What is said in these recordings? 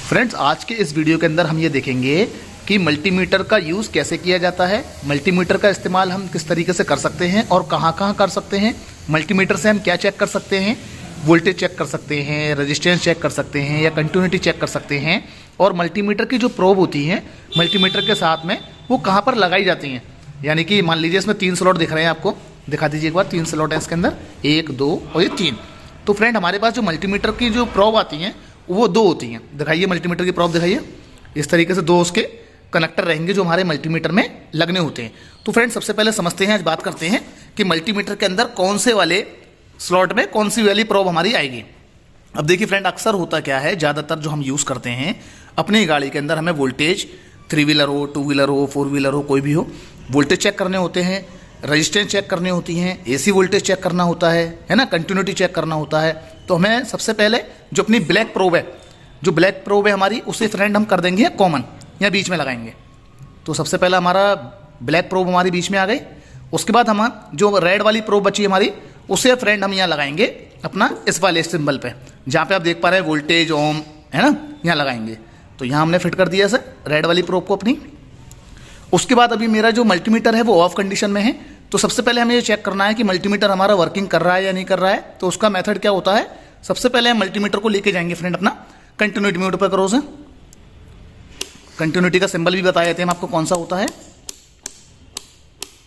Friends, आज के इस वीडियो के अंदर हम ये देखेंगे कि मल्टीमीटर का यूज़ कैसे किया जाता है, मल्टीमीटर का इस्तेमाल हम किस तरीके से कर सकते हैं और कहाँ कहाँ कर सकते हैं, मल्टीमीटर से हम क्या चेक कर सकते हैं, वोल्टेज चेक कर सकते हैं, रेजिस्टेंस चेक कर सकते हैं या कंटिन्यूटी चेक कर सकते हैं, और मल्टीमीटर की जो प्रोब होती हैं मल्टीमीटर के साथ में वो कहाँ पर लगाई जाती हैं। यानी कि मान लीजिए इसमें 3 स्लॉट दिख रहे हैं, आपको दिखा दीजिए एक बार। 3 स्लॉट है इसके अंदर, 1 2 और ये 3। तो फ्रेंड, हमारे पास जो मल्टीमीटर की जो प्रोब आती हैं वो 2 होती हैं। दिखाइए मल्टीमीटर की प्रोब, दिखाइए। इस तरीके से 2 उसके कनेक्टर रहेंगे जो हमारे मल्टीमीटर में लगने होते हैं। तो फ्रेंड, सबसे पहले समझते हैं, आज बात करते हैं कि मल्टीमीटर के अंदर कौन से वाले स्लॉट में कौन सी वाली प्रोब हमारी आएगी। अब देखिए फ्रेंड, अक्सर होता क्या है, ज़्यादातर जो हम यूज़ करते हैं अपनी गाड़ी के अंदर, हमें वोल्टेज 3 व्हीलर हो, 2 व्हीलर हो, 4 व्हीलर हो, कोई भी हो, वोल्टेज चेक करने होते हैं, रेजिस्टेंस चेक करनी होती हैं, एसी वोल्टेज चेक करना होता है ना, कंटिन्यूटी चेक करना होता है। तो हमें सबसे पहले जो अपनी ब्लैक प्रोब है, जो ब्लैक प्रोब है हमारी, उसे फ्रेंड हम कर देंगे कॉमन या बीच में लगाएंगे। तो सबसे पहले हमारा ब्लैक प्रोब हमारी बीच में आ गई। उसके बाद हम जो रेड वाली प्रोब बची हमारी, उसे फ्रेंड हम यहाँ लगाएंगे अपना इस वाले सिंबल पे, जहाँ पे आप देख पा रहे हैं वोल्टेज ओम है ना, यहाँ लगाएंगे। तो यहाँ हमने फिट कर दिया सर रेड वाली प्रोब को अपनी। उसके बाद अभी मेरा जो मल्टीमीटर है वो ऑफ कंडीशन में है। तो सबसे पहले हमें ये चेक करना है कि मल्टीमीटर हमारा वर्किंग कर रहा है या नहीं कर रहा है। तो उसका मेथड क्या होता है, सबसे पहले हम मल्टीमीटर को लेके जाएंगे फ्रेंड अपना कंटिन्यूटी मोड पर। करो उसे, कंटिन्यूटी का सिंबल भी बताए जाते हैं हम आपको कौन सा होता है।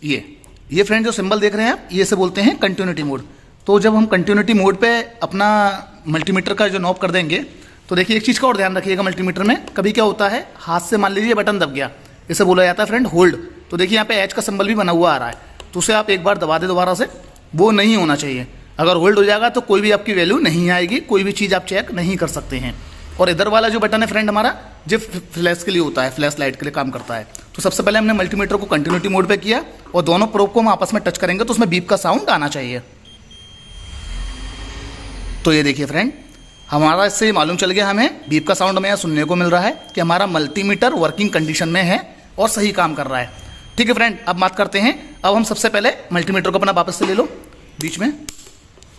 ये फ्रेंड जो सिंबल देख रहे हैं आप, ये से बोलते हैं कंटिन्यूटी मोड। तो जब हम कंटिन्यूटी मोड पे अपना मल्टीमीटर का जो नॉब कर देंगे, तो देखिए एक चीज़ का और ध्यान रखिएगा, मल्टीमीटर में कभी क्या होता है, हाथ से मान लीजिए बटन दब गया, इसे बोला जाता है फ्रेंड होल्ड। तो देखिए यहाँ पे एच का सिंबल भी बना हुआ आ रहा है, तो उसे आप एक बार दबा दे दोबारा से, वो नहीं होना चाहिए। अगर होल्ड हो जाएगा तो कोई भी आपकी वैल्यू नहीं आएगी, कोई भी चीज़ आप चेक नहीं कर सकते हैं। और इधर वाला जो बटन है फ्रेंड हमारा, जो फ्लैश के लिए होता है, फ्लैश लाइट के लिए काम करता है। तो सबसे पहले हमने मल्टीमीटर को कंटिन्यूटी मोड पे किया और दोनों प्रोब को हम आपस में टच करेंगे तो उसमें बीप का साउंड आना चाहिए। तो ये देखिए फ्रेंड, हमारा इससे मालूम चल गया, हमें बीप का साउंड हमें यहाँ सुनने को मिल रहा है कि हमारा मल्टीमीटर वर्किंग कंडीशन में है और सही काम कर रहा है। ठीक है फ्रेंड, अब बात करते हैं। अब हम सबसे पहले मल्टीमीटर को अपना वापस से ले लो बीच में।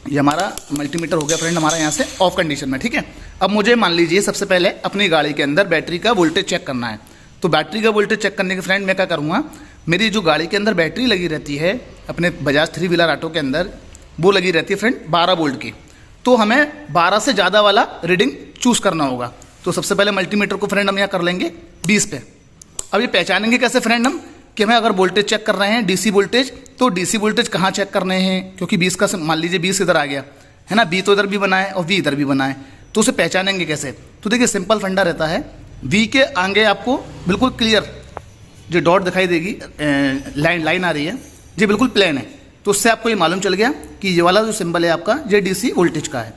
ये हमारा मल्टीमीटर हो गया फ्रेंड हमारा यहाँ से ऑफ कंडीशन में। ठीक है, अब मुझे मान लीजिए सबसे पहले अपनी गाड़ी के अंदर बैटरी का वोल्टेज चेक करना है। तो बैटरी का वोल्टेज चेक करने के फ्रेंड मैं क्या करूँगा, मेरी जो गाड़ी के अंदर बैटरी लगी रहती है अपने बजाज 3 व्हीलर ऑटो के अंदर, वो लगी रहती है फ्रेंड 12 वोल्ट की। तो हमें 12 से ज़्यादा वाला रीडिंग चूज़ करना होगा। तो सबसे पहले मल्टीमीटर को फ्रेंड हम यहाँ कर लेंगे 20 पे। अब ये पहचानेंगे कैसे फ्रेंड हम, कि हमें अगर वोल्टेज चेक कर रहे हैं डीसी वोल्टेज, तो डीसी वोल्टेज कहाँ चेक करने हैं, क्योंकि 20 का मान लीजिए 20 इधर आ गया है ना, बी तो इधर भी बना है और वी इधर भी बना है। तो उसे पहचानेंगे कैसे, तो देखिए सिंपल फंडा रहता है, वी के आगे आपको बिल्कुल क्लियर जो डॉट दिखाई देगी, लाइन आ रही है, ये बिल्कुल प्लेन है। तो उससे आपको ये मालूम चल गया कि ये वाला जो सिंबल है आपका, ये डीसी वोल्टेज का है।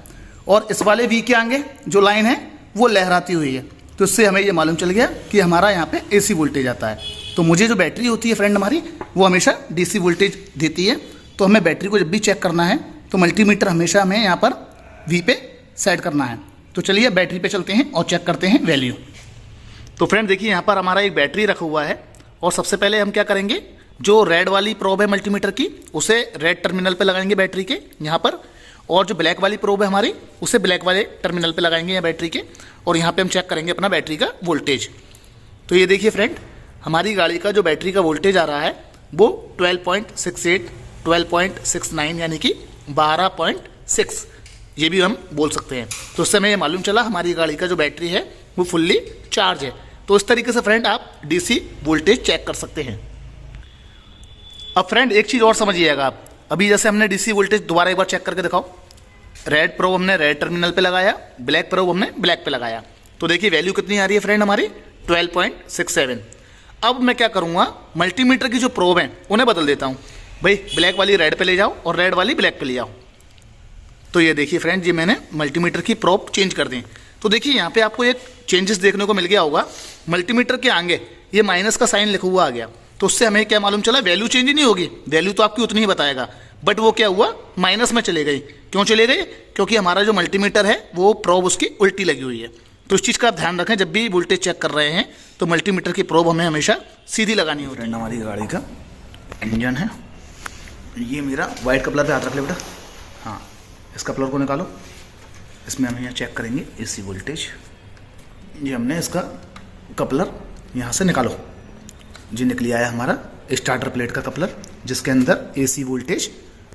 और इस वाले वी के आगे जो लाइन है वो लहराती हुई है, तो इससे हमें ये मालूम चल गया कि हमारा यहाँ पे एसी वोल्टेज आता है। तो मुझे जो बैटरी होती है फ्रेंड हमारी, वो हमेशा डीसी वोल्टेज देती है। तो हमें बैटरी को जब भी चेक करना है तो मल्टीमीटर हमेशा हमें यहाँ पर वी पे सेट करना है। तो चलिए बैटरी पे चलते हैं और चेक करते हैं वैल्यू। तो फ्रेंड देखिए यहाँ पर हमारा एक बैटरी रखा हुआ है, और सबसे पहले हम क्या करेंगे, जो रेड वाली प्रोब है मल्टीमीटर की, उसे रेड टर्मिनल पे लगाएंगे बैटरी के यहाँ पर, और जो ब्लैक वाली प्रोब है हमारी, उसे ब्लैक वाले टर्मिनल पे लगाएंगे यहाँ बैटरी के, और यहाँ पे हम चेक करेंगे अपना बैटरी का वोल्टेज। तो ये देखिए फ्रेंड, हमारी गाड़ी का जो बैटरी का वोल्टेज आ रहा है वो 12.68, 12.69 यानी कि 12.6, ये भी हम बोल सकते हैं। तो उससे हमें ये मालूम चला हमारी गाड़ी का जो बैटरी है वो फुल्ली चार्ज है। तो इस तरीके से फ्रेंड आप डीसी वोल्टेज चेक कर सकते हैं। अब फ्रेंड एक चीज़ और समझिएगा आप, अभी जैसे हमने डीसी वोल्टेज दोबारा एक बार चेक करके दिखाओ, रेड प्रोब हमने रेड टर्मिनल पे लगाया, ब्लैक प्रोब हमने ब्लैक पे लगाया। तो देखिए वैल्यू कितनी आ रही है फ्रेंड हमारी, 12.67। अब मैं क्या करूँगा, मल्टीमीटर की जो प्रोब हैं उन्हें बदल देता हूँ, भाई ब्लैक वाली रेड पे ले जाओ और रेड वाली ब्लैक पे ले जाओ। तो ये देखिए फ्रेंड, ये मैंने मल्टीमीटर की प्रोब चेंज कर दी। तो देखिए यहाँ पे आपको एक चेंजेस देखने को मिल गया होगा, मल्टीमीटर के आगे ये माइनस का साइन लिखा हुआ आ गया। तो उससे हमें क्या मालूम चला, वैल्यू चेंज ही नहीं होगी, वैल्यू तो आपकी उतनी ही बताएगा, बट वो क्या हुआ, माइनस में चले गई। क्यों चले गई, क्योंकि हमारा जो मल्टीमीटर है वो प्रोब उसकी उल्टी लगी हुई है। तो इस चीज़ का आप ध्यान रखें, जब भी वोल्टेज चेक कर रहे हैं तो मल्टीमीटर की प्रोब हमें हमेशा सीधी लगानी होती है। हमारी गाड़ी का इंजन है, ये मेरा वाइट कपड़ा पे हाथ रख ले बेटा, हाँ इस कपलर को निकालो, इसमें हम यहाँ चेक करेंगे एसी वोल्टेज। ये हमने इसका कपलर यहाँ से निकालो, जी निकली आया हमारा स्टार्टर प्लेट का कपलर, जिसके अंदर एसी वोल्टेज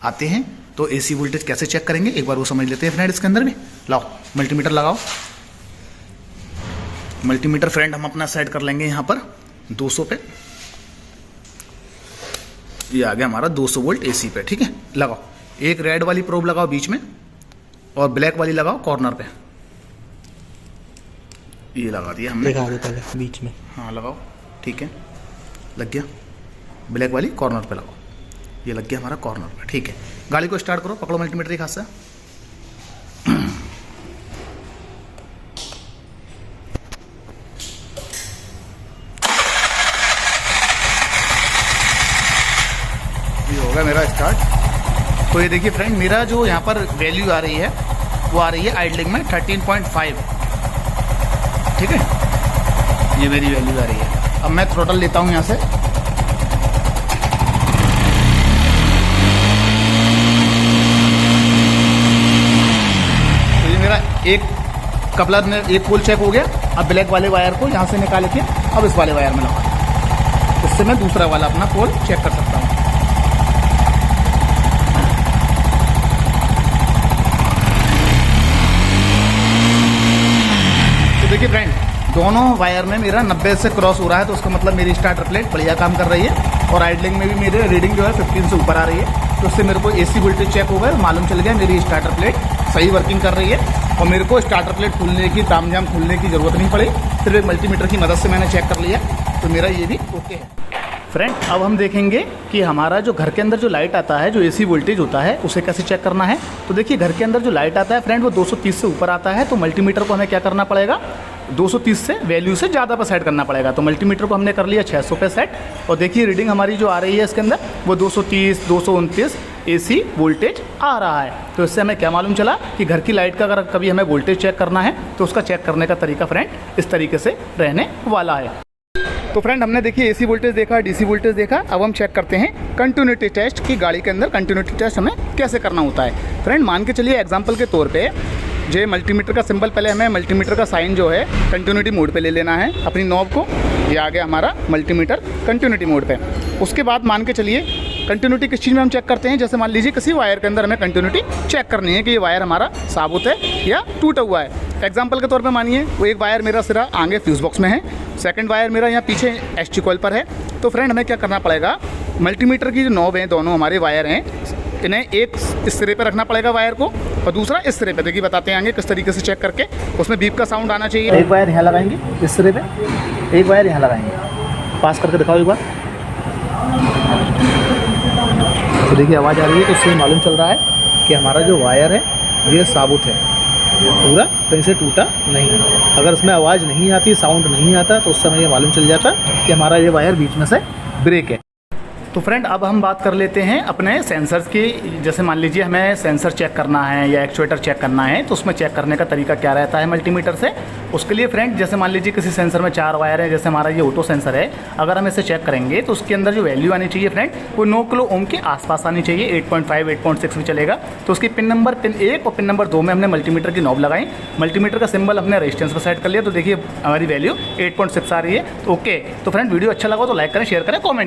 आते हैं। तो एसी वोल्टेज कैसे चेक करेंगे एक बार वो समझ लेते हैं फ्रेंड। इसके अंदर भी लाओ मल्टीमीटर लगाओ। मल्टीमीटर फ्रेंड हम अपना सेट कर लेंगे यहाँ पर 200 पे। ये आ गया हमारा 200 वोल्ट एसी पे, ठीक है। लगाओ, एक रेड वाली प्रोब लगाओ बीच में और ब्लैक वाली लगाओ कॉर्नर पे। ये लगा दिया हमने, दिखा दो पहले बीच में। हाँ लगाओ, ठीक है, लग गया। ब्लैक वाली कॉर्नर पे लगाओ, ये लग गया हमारा कॉर्नर पे, ठीक है। गाड़ी को स्टार्ट करो, पकड़ो मल्टीमीटर एक हाथ से। ये होगा मेरा स्टार्ट। तो ये देखिए फ्रेंड, मेरा जो यहाँ पर वैल्यू आ रही है वो आ रही है आइडलिंग में 13.5, ठीक है। ये मेरी वैल्यू आ रही है। अब मैं थ्रोटल लेता हूँ यहाँ से, तो ये मेरा एक कपलर में एक पोल चेक हो गया। अब ब्लैक वाले वायर को यहाँ से निकाल के अब इस वाले वायर में लगा, इससे मैं दूसरा वाला अपना पोल चेक कर सकता हूँ। तो देखिए फ्रेंड, दोनों वायर में मेरा 90 से क्रॉस हो रहा है, तो उसका मतलब मेरी स्टार्टर प्लेट बढ़िया काम कर रही है। और आइडलिंग में भी मेरे रीडिंग जो है 15 से ऊपर आ रही है। तो उससे मेरे को एसी वोल्टेज चेक हो गया, मालूम चल गया मेरी स्टार्टर प्लेट सही वर्किंग कर रही है। और मेरे को स्टार्टर प्लेट खुलने की, तामझाम खुलने की ज़रूरत नहीं पड़ी, सिर्फ एक मल्टीमीटर की मदद से मैंने चेक कर लिया। तो मेरा ये भी ओके है फ्रेंड। अब हम देखेंगे कि हमारा जो घर के अंदर जो लाइट आता है, जो एसी वोल्टेज होता है, उसे कैसे चेक करना है। तो देखिए, घर के अंदर जो लाइट आता है फ्रेंड वो 230 से ऊपर आता है। तो मल्टीमीटर को हमें क्या करना पड़ेगा, 230 से वैल्यू से ज़्यादा पर सेट करना पड़ेगा। तो मल्टीमीटर को हमने कर लिया 600 पे सेट। और देखिए रीडिंग हमारी जो आ रही है इसके अंदर वो 230, 229 एसी वोल्टेज आ रहा है। तो इससे हमें क्या मालूम चला कि घर की लाइट का अगर कभी हमें वोल्टेज चेक करना है तो उसका चेक करने का तरीका फ्रेंड इस तरीके से रहने वाला है। तो फ्रेंड, हमने देखिए एसी वोल्टेज देखा, डीसी वोल्टेज देखा। अब हम चेक करते हैं कंटिन्यूटी टेस्ट की गाड़ी के अंदर कंटिन्यूटी टेस्ट हमें कैसे करना होता है। फ्रेंड, मान के चलिए एग्जांपल के तौर पे जो मल्टीमीटर का सिंबल, पहले हमें मल्टीमीटर का साइन जो है कंटिन्यूटी मोड पे ले लेना है अपनी नॉब को। ये आ गया हमारा मल्टीमीटर कंटिन्यूटी मोड पे। उसके बाद मान के चलिए कंटिन्यूटी किस चीज़ में हम चेक करते हैं, जैसे मान लीजिए किसी वायर के अंदर हमें कंटिन्यूटी चेक करनी है कि ये वायर हमारा साबुत है या टूटा हुआ है। एग्जाम्पल के तौर पे मानिए वो एक वायर मेरा सिरा आगे फ्यूज़ बॉक्स में है, सेकंड वायर मेरा यहाँ पीछे एसटी कॉइल पर है। तो फ्रेंड, हमें क्या करना पड़ेगा, मल्टीमीटर की जो नॉब है, दोनों हमारे वायर हैं, इन्हें एक इस सिरे पे रखना पड़ेगा वायर को और दूसरा इस सिरे पे। देखिए बताते हैं आगे किस तरीके से चेक करके, उसमें बीप का साउंड आना चाहिए। एक वायर यहाँ लगाएंगे इस सिरे पे, एक वायर यहाँ लगाएंगे, पास करके दिखाओ एक बार। तो देखिए आवाज़ आ रही है, तो उससे मालूम चल रहा है कि हमारा जो वायर है ये साबुत है, पूरा कहीं से टूटा नहीं है। अगर इसमें आवाज़ नहीं आती, साउंड नहीं आता, तो उस समय ये मालूम चल जाता कि हमारा ये वायर बीच में से ब्रेक है। तो फ्रेंड, अब हम बात कर लेते हैं अपने सेंसर्स की। जैसे मान लीजिए हमें सेंसर चेक करना है या एक्चुएटर चेक करना है, तो उसमें चेक करने का तरीका क्या रहता है मल्टीमीटर से। उसके लिए फ्रेंड, जैसे मान लीजिए किसी सेंसर में 4 वायर है, जैसे हमारा ये ऑटो सेंसर है, अगर हम इसे चेक करेंगे तो उसके अंदर जो वैल्यू आनी चाहिए फ्रेंड वो 9 किलो ओम के आसपास आनी चाहिए। 8.5, 8.6 भी चलेगा। तो उसकी पिन नंबर 1 और पिन नंबर 2 में हमने मल्टीमीटर की नॉब लगाई, मल्टीमीटर का सिंबल हमने रेजिस्टेंस पर सेट कर लिया। तो देखिए हमारी वैल्यू 8.6 आ रही है। तो ओके। तो फ्रेंड, वीडियो अच्छा लगा तो लाइक करें, शेयर करें, कॉमेंट करें।